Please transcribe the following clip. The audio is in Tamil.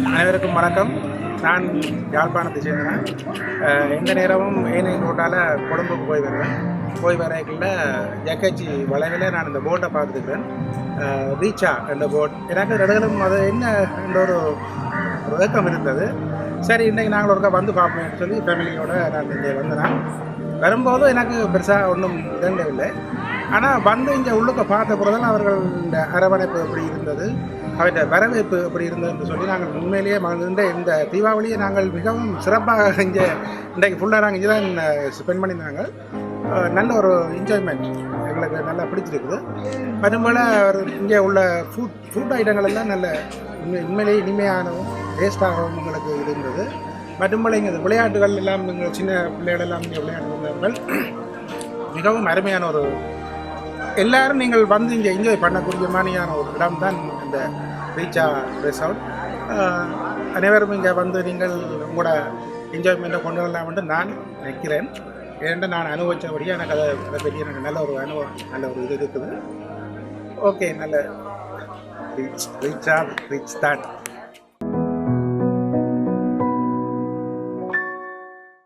அனைவருக்கும் வணக்கம். நான் யாழ்ப்பாணத்தை சேர்ந்தேன். எந்த நேரமும் ஏனையின் ரோட்டால் கொழும்புக்கு போய் வருவேன். போய் வரைக்குள்ள ஜக்கச்சி வளைவில் நான் இந்த போட்டை பார்த்துக்கிறேன். ரீச்சா என்ற போட். எனக்கு நடுகளும் அது என்ன என்ற ஒரு ஏக்கம் இருந்தது. சரி, இன்றைக்கி நாங்கள் ஒருக்கா வந்து பார்ப்போம்னு சொல்லி ஃபேமிலியோடு நான் இங்கே வந்தேன். வரும்போது எனக்கு பெருசாக ஒன்றும் இதங்கவில்லை. ஆனால் வந்து இங்கே உள்ளுக்க பார்த்த பிறகு அவர்கள் இந்த அரவணைப்பு எப்படி இருந்தது, அவற்றை வரவேற்பு எப்படி இருந்தது என்று சொல்லி நாங்கள் உண்மையிலேயே மகிழ்ந்த இந்த தீபாவளியை நாங்கள் மிகவும் சிறப்பாக இங்கே இன்றைக்கு ஃபுல்லாக நாங்கள் இங்கே தான் ஸ்பெண்ட் பண்ணியிருந்தாங்க. நல்ல ஒரு என்ஜாய்மெண்ட் எங்களுக்கு நல்லா பிடிச்சிருக்குது. அதுபோல் இங்கே உள்ள ஃபுட் ஐட்டங்கள் எல்லாம் நல்ல உண்மையிலேயே இனிமையானவும் டேஸ்டாகவும் உங்களுக்கு இருந்தது. மற்றும்போல் இங்கே விளையாட்டுகள் எல்லாம் எங்கள் சின்ன பிள்ளைகள் எல்லாம் இங்கே விளையாட்டு வந்தார்கள். மிகவும் அருமையான ஒரு எல்லாரும் நீங்கள் வந்து இங்கே என்ஜாய் பண்ணக்கூடிய மாதிரியான ஒரு இடம் தான் இந்த ரீச்சா ரெசார்ட். அனைவரும் இங்கே வந்து நீங்கள் உங்களோட என்ஜாய்மெண்ட்டை கொண்டு வரலாம் என்று நான் நினைக்கிறேன். ஏன்னா நான் அனுபவித்தபடியாக எனக்கு அதை பற்றி எனக்கு நல்ல ஒரு அனுபவம், நல்ல ஒரு இது இருக்குது. ஓகே, நல்ல ரீச் தான்.